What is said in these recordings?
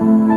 In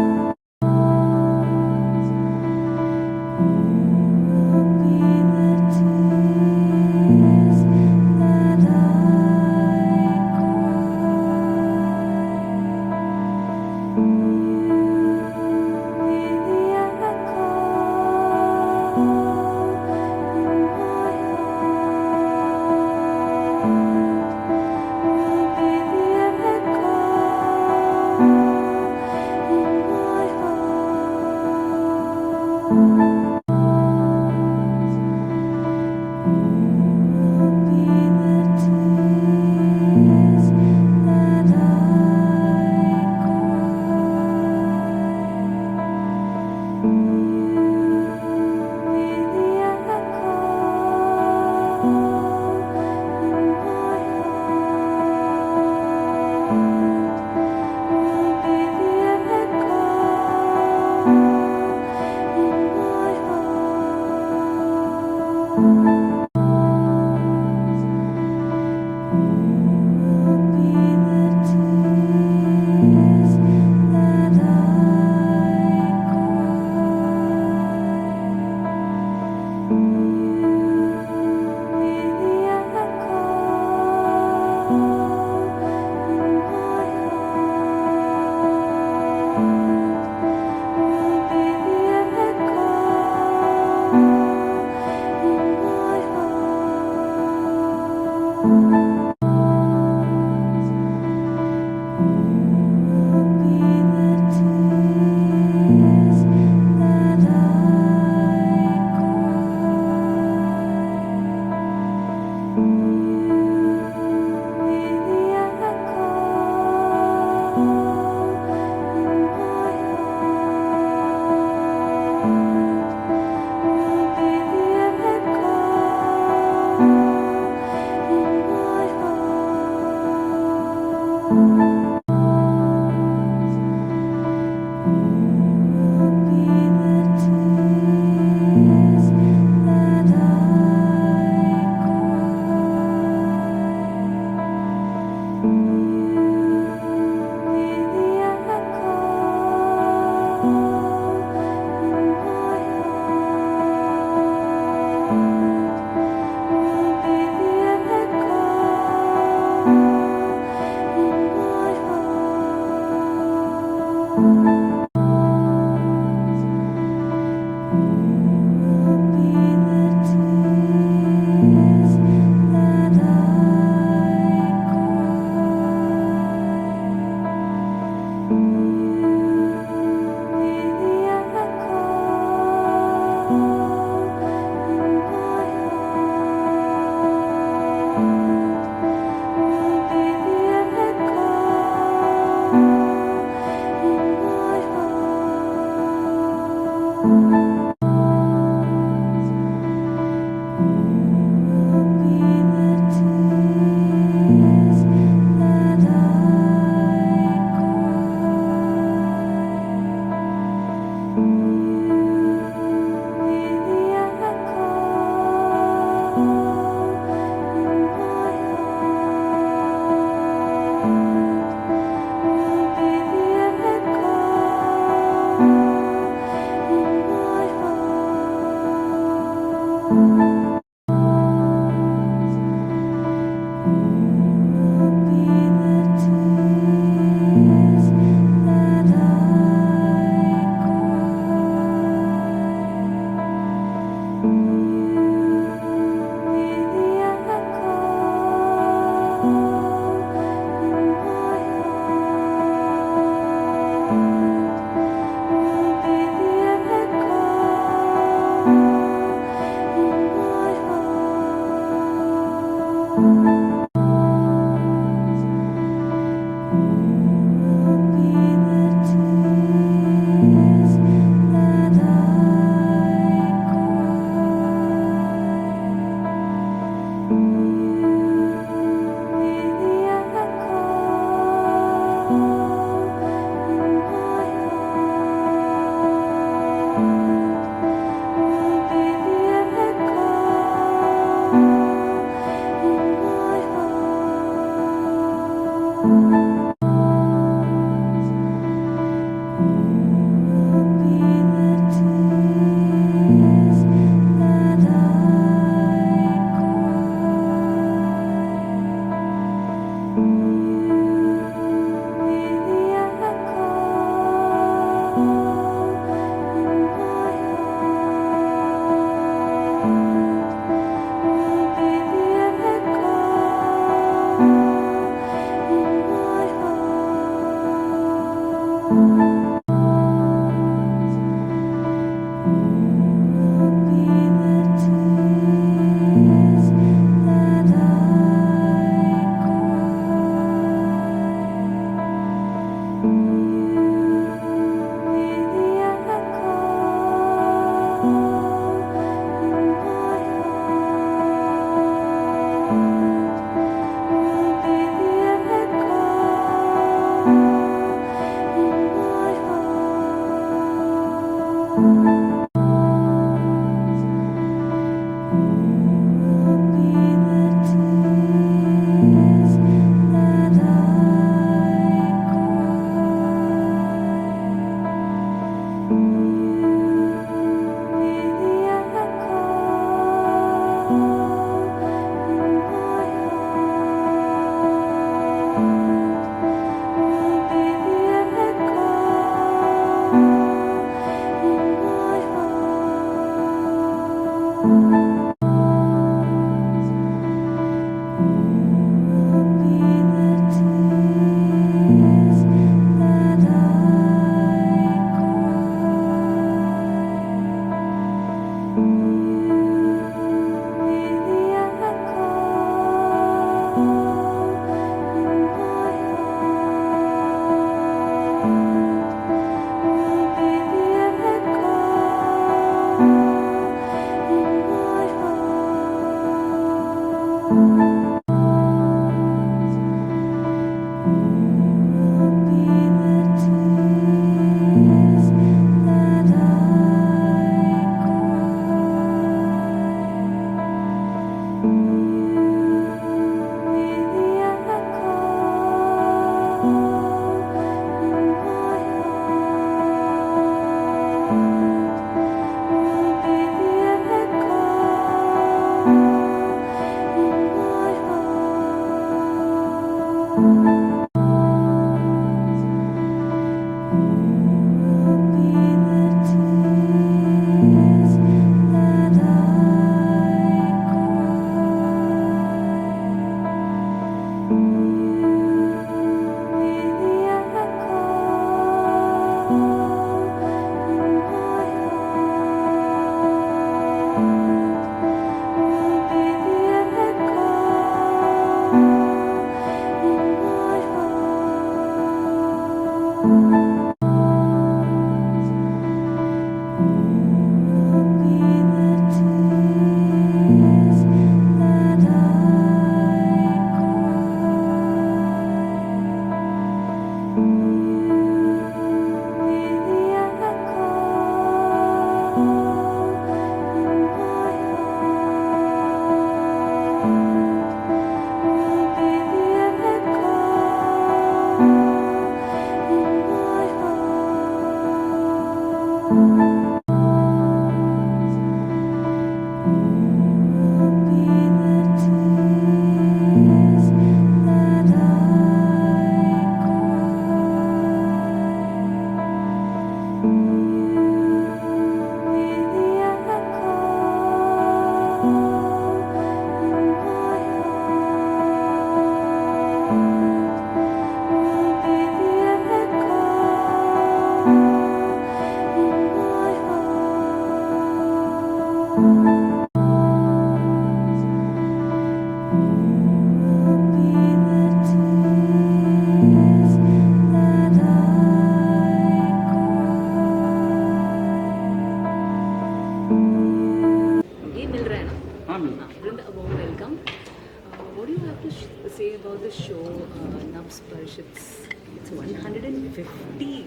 It's 150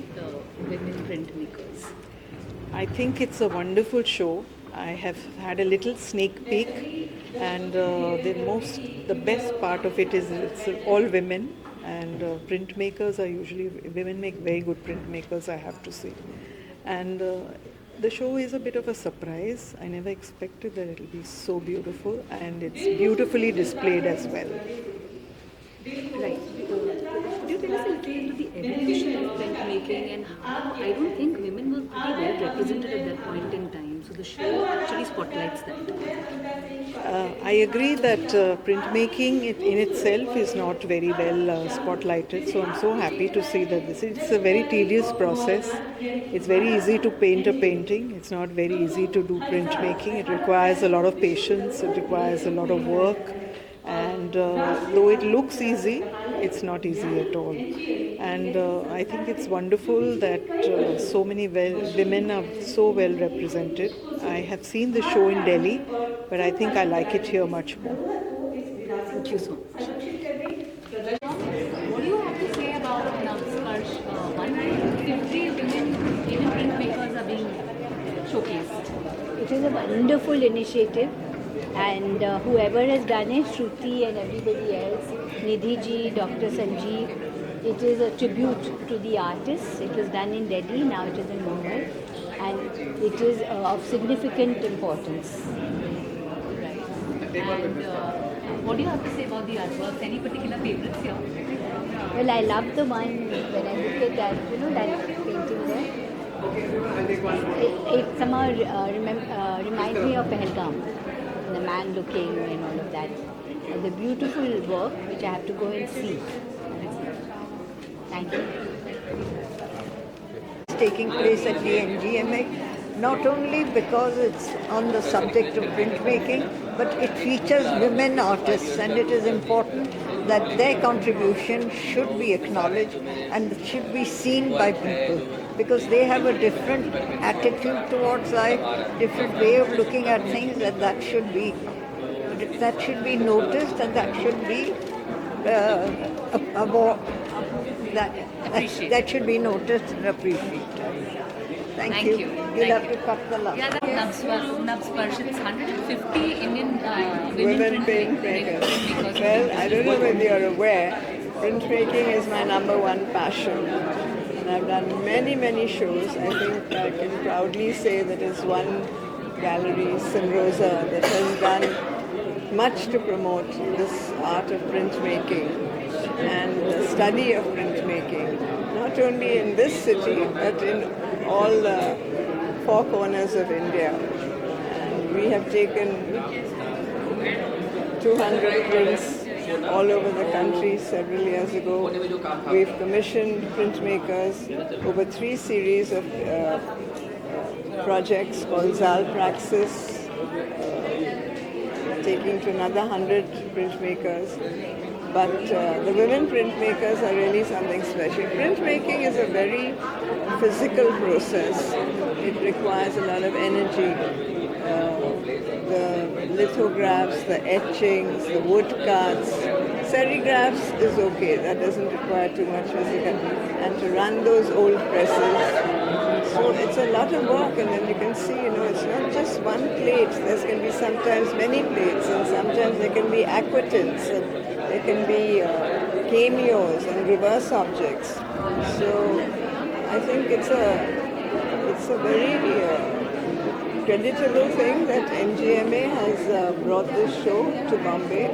women printmakers. I think it's a wonderful show. I have had a little sneak peek, and the best part of it is it's all women, and printmakers are usually women make very good printmakers, I have to say. And the show is a bit of a surprise. I never expected that it'll be so beautiful, and it's beautifully displayed as well. Right. Could you tell us a little into the evolution of printmaking and how I don't think women were pretty well represented at that point in time. So the show actually spotlights that? I agree that printmaking in itself is not very well spotlighted, so I'm so happy to see that it's a very tedious process. It's very easy to paint a painting, it's not very easy to do printmaking. It requires a lot of patience, it requires a lot of work, and though it looks easy, it's not easy at all. And I think it's wonderful that so many women are so well represented. I have seen the show in Delhi, but I think I like it here much more. Thank you so much. What do you have to say about Navsparsh? 150 women, even printmakers, are being showcased. It is a wonderful initiative, and whoever has done it, Shruti and everybody else, Nidhi ji, Dr. Sanjeev, it is a tribute to the artists. It was done in Delhi, now it is in Mumbai, and it is of significant importance. And what do you have to say about the artworks? Any particular favorites here? Well, I love the one when I look at that, that painting there. It somehow reminds me of Pahalgam, the man looking and all of that. The beautiful work which I have to go and see. Thank you. Taking place at the NGMA, not only because it's on the subject of printmaking, but it features women artists, and it is important that their contribution should be acknowledged and should be seen by people, because they have a different attitude towards life, different way of looking at things, and that should be noticed, and that should be that should be noticed and appreciated. Thank you. You'll have to cut the last. Yeah, that's Navsparsh. It's 150 Indian Women printmakers. Well, I don't know whether you're aware, printmaking is my number one passion. And I've done many, many shows. I think I can proudly say that it's one gallery, Simrosa, that has done much to promote this art of printmaking and the study of printmaking, not only in this city, but in all the four corners of India. And we have taken 200 prints all over the country several years ago. We've commissioned printmakers over 3 series of projects called Zal Praxis, taking to another 100 printmakers. But the women printmakers are really something special. Printmaking is a very physical process. It requires a lot of energy. The lithographs, the etchings, the wood cuts. Serigraphs is okay, that doesn't require too much physical. And to run those old presses, so it's a lot of work, and then you can see, it's not just one plate. There's can be sometimes many plates, and sometimes there can be aquatints, and there can be cameos and reverse objects. So I think it's a very creditable thing that NGMA has brought this show to Bombay,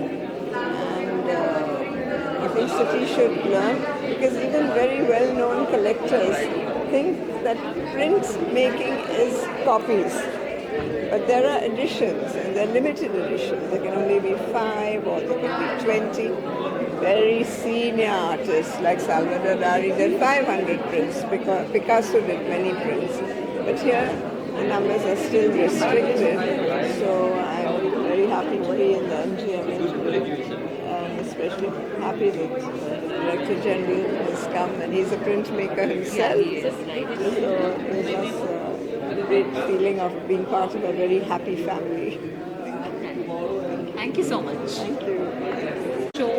and I think city should learn, because even very well-known collectors think that printmaking is copies. But there are editions, and they're limited editions. There can only be 5 or there can be 20. Very senior artists like Salvador Dali did 500 prints, because Picasso did many prints. But here the numbers are still restricted. So I'm very happy to be in the MGMA today, and especially happy that the Director General has come, and he's a printmaker himself. So it was a great feeling of being part of a very happy family. Thank you so much. Thank you. Show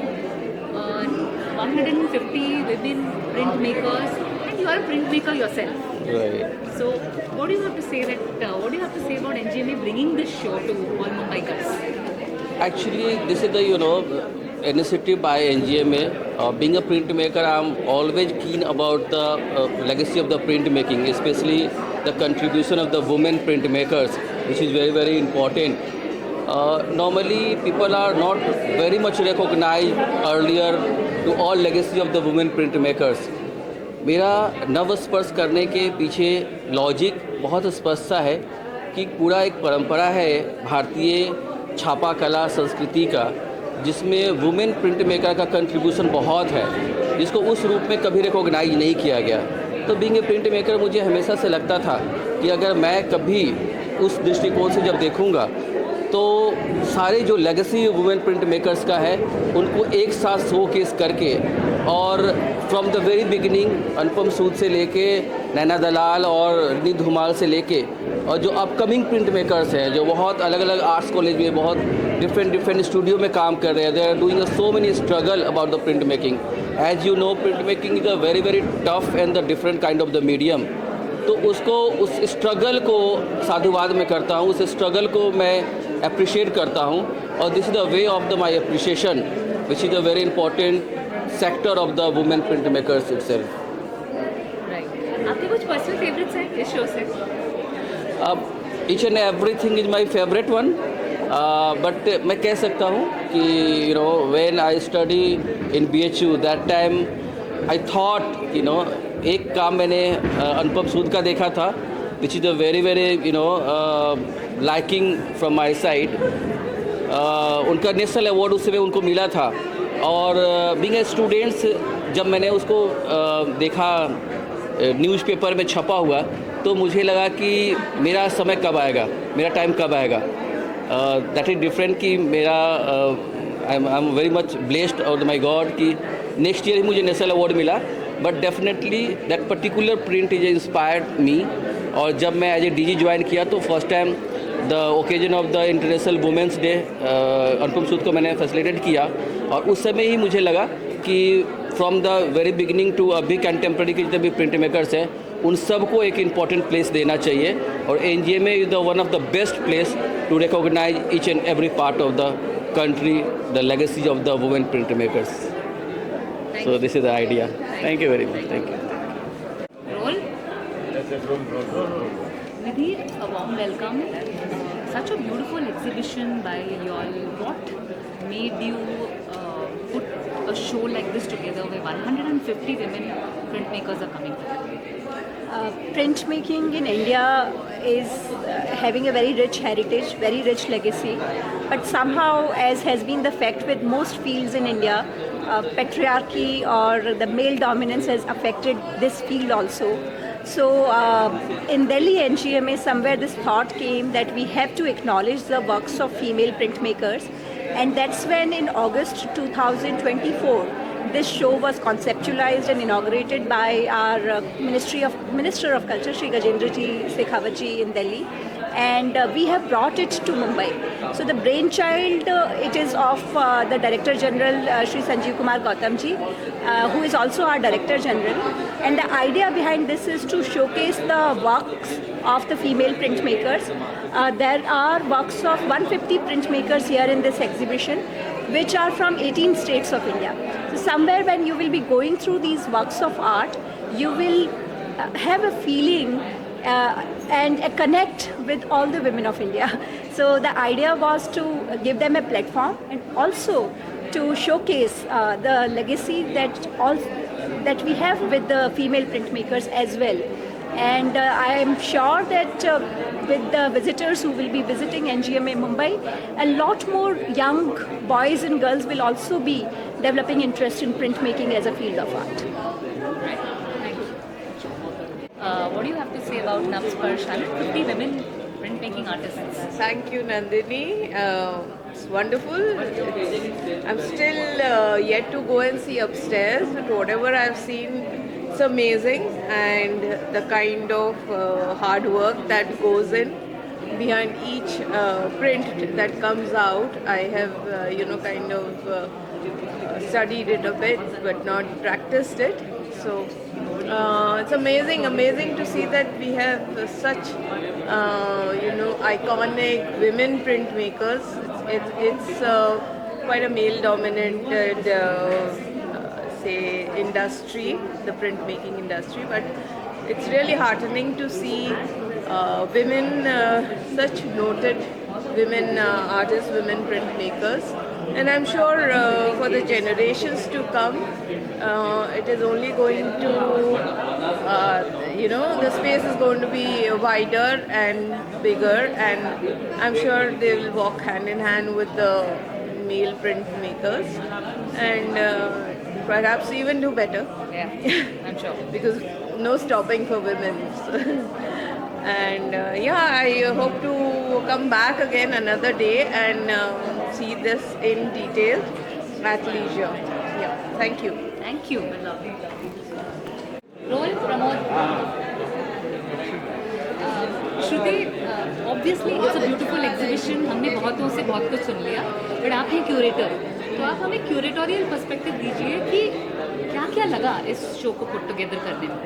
150 women printmakers, and you are a printmaker yourself. Right. So, what do you have to say what do you have to say about NGMA bringing this show to all Mumbaikars? Actually, this is the initiative by NGMA. Being a printmaker, I'm always keen about the legacy of the printmaking, especially the contribution of the women printmakers, which is very, very important. Normally, people are not very much recognized earlier to all legacy of the women printmakers. मेरा नव स्पर्श करने के पीछे logic बहुत स्पष्ट सा है कि पूरा एक परंपरा है भारतीय छापा कला संस्कृति का, जिसमें वुमेन प्रिंट मेकर का कंट्रीब्यूशन बहुत है, जिसको उस रूप में कभी रिकॉग्नाइज नहीं किया गया। तो बीइंग ए प्रिंट मेकर मुझे हमेशा से लगता था कि अगर मैं कभी उस दृष्टिकोण से जब देखूंगा तो सारे जो लेगेसी वुमेन प्रिंट मेकर्स का है उनको एक साथ शोकेस करके, और फ्रॉम द वेरी बिगिनिंग अनुपम सूद से लेके नैना दलाल और नी धुमाल से लेके, और जो अपकमिंग प्रिंट मेकर्स हैं जो बहुत अलग अलग आर्ट्स कॉलेज में बहुत डिफरेंट स्टूडियो में काम कर रहे हैं, they are doing so many struggle about the print making. As you know, print making is a very very tough and the different kind of the medium. तो उसको, उस स्ट्रगल को साधुवाद में करता हूँ, उस स्ट्रगल को मैं अप्रिशिएट करता हूँ, और this is the way of the my appreciation which is a very important sector of the women print makers itself. Right, आपके कुछ पर्सनल फेवरेट्स हैं इस शो से? अब each and everything is my favourite one, but मैं कह सकता हूँ कि you know when I study in BHU that time I thought you know, एक काम मैंने अनुपम सूद का देखा था which is a very very you know liking from my side. उनका नेशनल अवार्ड उस समय उनको मिला था, और बीइंग ए स्टूडेंट्स जब मैंने उसको देखा न्यूज़पेपर में छपा हुआ, तो मुझे लगा कि मेरा समय कब आएगा, मेरा टाइम कब आएगा। दैट इज़ डिफरेंट कि मेरा I am very much blessed और माई गॉड कि नेक्स्ट ईयर ही मुझे नेशनल अवार्ड मिला, but definitely that particular print is inspired me. और जब मैं एज ए DG ज्वाइन किया तो first time the occasion of the international women's day Anupam Sood को मैंने फैसिलिटेट किया, और उस समय ही मुझे लगा कि from the very beginning to अभी कंटेम्प्रेरी के जितने भी प्रिंट मेकर्स हैं उन सबको एक इम्पॉर्टेंट प्लेस देना चाहिए, और NGMA is the one of the best place to recognise each and every part of the country, the legacy of the women printmakers. So this is the idea. Thank you very much. Thank you. Roll. Nidhi, a warm welcome. Such a beautiful exhibition by you all. What made you put a show like this together where 150 women printmakers are coming together? Printmaking in India is having a very rich heritage, very rich legacy, but somehow, as has been the fact with most fields in India, patriarchy or the male dominance has affected this field also. So in Delhi NGMA, somewhere this thought came that we have to acknowledge the works of female printmakers, and that's when in August 2024 this show was conceptualized and inaugurated by our Minister of Culture, Shri Gajendra Ji Shekhawat Ji in Delhi, and we have brought it to Mumbai. So the brainchild, it is of the Director General Shri Sanjeev Kumar Gautam Ji, who is also our Director General, and the idea behind this is to showcase the works of the female printmakers. There are works of 150 printmakers here in this exhibition, which are from 18 states of India. So somewhere when you will be going through these works of art, you will have a feeling and a connect with all the women of India. So the idea was to give them a platform and also to showcase the legacy that we have with the female printmakers as well. And I am sure that with the visitors who will be visiting NGMA Mumbai, a lot more young boys and girls will also be developing interest in printmaking as a field of art. Right. Thank you. What do you have to say about Navsparsh? 150 women printmaking artists. Thank you, Nandini. It's wonderful. I'm still yet to go and see upstairs, but whatever I've seen, it's amazing, and the kind of hard work that goes in behind each print that comes out. I have, kind of studied it a bit, but not practiced it. So it's amazing to see that we have such, iconic women printmakers. It's quite a male-dominated industry, the printmaking industry, but it's really heartening to see women, such noted women artists, women printmakers, and I'm sure for the generations to come, it is only going to, the space is going to be wider and bigger, and I'm sure they will walk hand in hand with the male printmakers, and perhaps even do better. Yeah, I'm sure. Because no stopping for women. And I hope to come back again another day and see this in detail at leisure. Yeah, thank you. Thank you. Roll, Pramod. Shruti, obviously it's a beautiful exhibition. हमने बहुतों से बहुत कुछ सुन लिया, but आप हैं curator, तो आप हमें क्यूरेटोरियल पर्सपेक्टिव दीजिए कि क्या-क्या लगा इस शो को पुट टुगेदर करने में?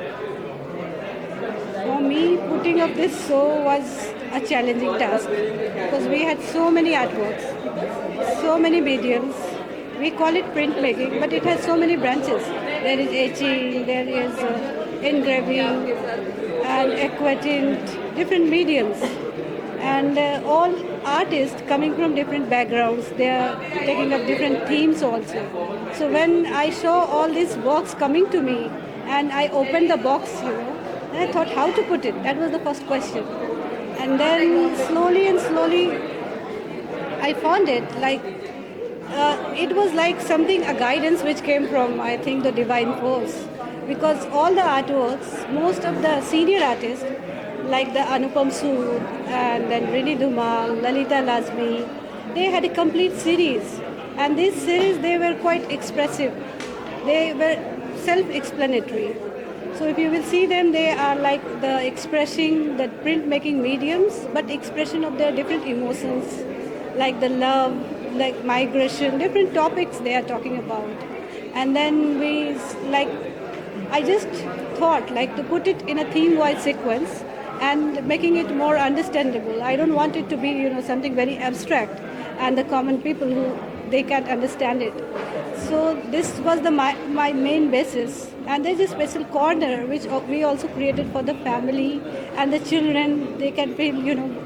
For me, putting up this show was a challenging task because we had so many artworks, so many mediums. We call it printmaking, but it has so many branches. There is etching, there is engraving, and aquatint, different mediums. And all artists coming from different backgrounds, they are taking up different themes also. So when I saw all this box coming to me, and I opened the box, and I thought how to put it. That was the first question. And then slowly and slowly, I found it like it was like something, a guidance which came from, I think, the divine force. Because all the artworks, most of the senior artists, like the Anupam Sood and then Rini Dhumal, Lalita Lazmi, they had a complete series. And this series, they were quite expressive. They were self-explanatory. So if you will see them, they are like the expressing the printmaking mediums, but expression of their different emotions, like the love, like migration, different topics they are talking about. And then I just thought like to put it in a theme-wise sequence and making it more understandable. I don't want it to be, something very abstract and the common people who they can't understand it. So this was my main basis. And there's a special corner which we also created for the family and the children. They can feel,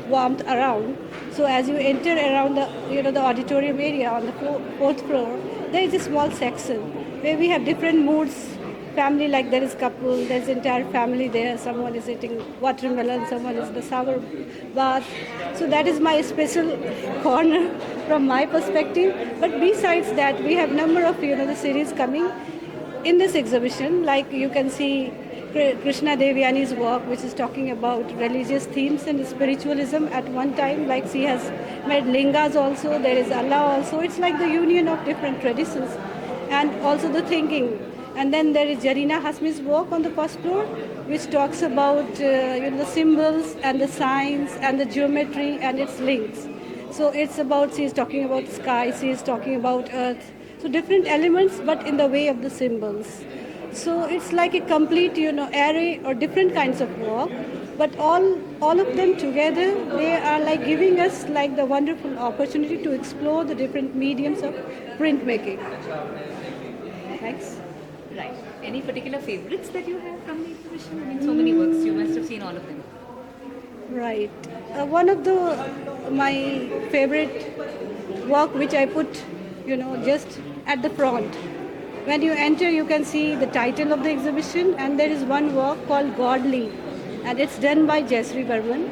warmth around. So as you enter around the, the auditorium area on the fourth floor, there is a small section where we have different moods. Family, like there is couple, there's entire family there. Someone is eating watermelon, someone is the sour bath. So that is my special corner from my perspective. But besides that, we have number of, the series coming in this exhibition. Like you can see Krishna Devyani's work, which is talking about religious themes and spiritualism at one time. Like she has made lingas also, there is Allah also. It's like the union of different traditions and also the thinking. And then there is Jarina Hasmi's work on the first floor, which talks about the symbols and the signs and the geometry and its links. So it's about, she's talking about sky, she's talking about earth. So different elements, but in the way of the symbols. So it's like a complete, array or different kinds of work. But all of them together, they are like giving us like the wonderful opportunity to explore the different mediums of printmaking. Thanks. Right. Any particular favorites that you have from the exhibition? I mean, so many works, you must have seen all of them. Right. One of my favorite work which I put, just at the front. When you enter, you can see the title of the exhibition, and there is one work called Godly, and it's done by Jayashree Burman.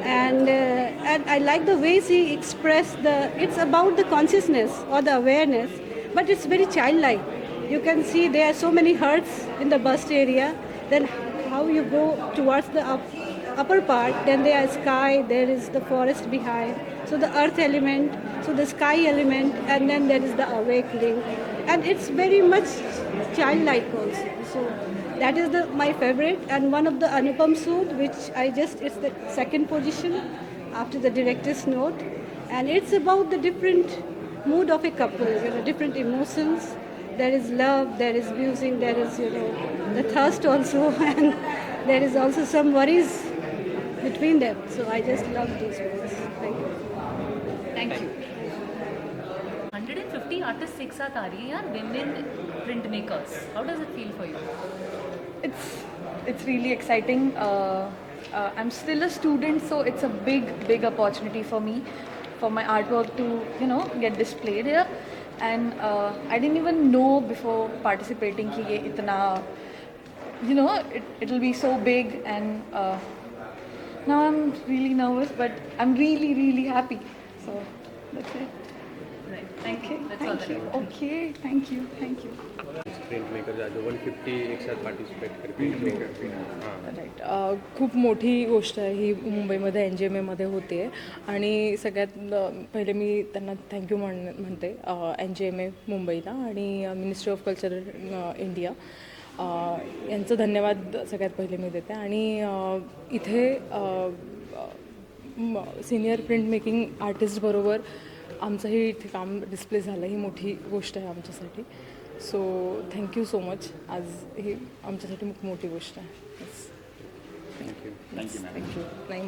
And I like the way she expressed it's about the consciousness or the awareness, but it's very childlike. You can see there are so many hearts in the bust area. Then how you go towards the upper part, then there is sky, there is the forest behind. So the earth element, so the sky element, and then there is the awakening. And it's very much childlike also. So that is my favorite. And one of the Anupam Sood, which it's the second position after the director's note. And it's about the different mood of a couple, different emotions. There is love, there is music, there is, the thirst also, and there is also some worries between them. So I just love these works. Thank you. Thank you. 150 artists एक साथ आ रही हैं यार, women printmakers. How does it feel for you? It's really exciting. I'm still a student, so it's a big opportunity for me, for my artwork to, get displayed here. And I didn't even know before participating कि ये इतना you know, it'll be so big, and now I'm really nervous, but I'm really, really happy. So that's it. Right. Thank you. That's all Thank that you. Okay, thank you, thank you. Print maker जो 150 एक साथ participate करते हां right खूप मोठी गोष्ट आहे ही मुंबईमध्ये NGMA होते आहे आणि सगळ्यात पहिले मी त्यांना थँक्यू म्हणते NGMA मुंबईला आणि मिनिस्ट्री ऑफ कल्चर इंडिया यांचं धन्यवाद सगळ्यात पहिले मी देते आणि इथे सिनियर प्रिंट मेकिंग आर्टिस्टबरोबर आमचंही इथे काम डिस्प्ले झालं ही मोठी गोष्ट आहे आमच्यासाठी सो थँक्यू सो मच आज ही आमच्यासाठी खूप मोठी गोष्ट आहे थँक्यू नाही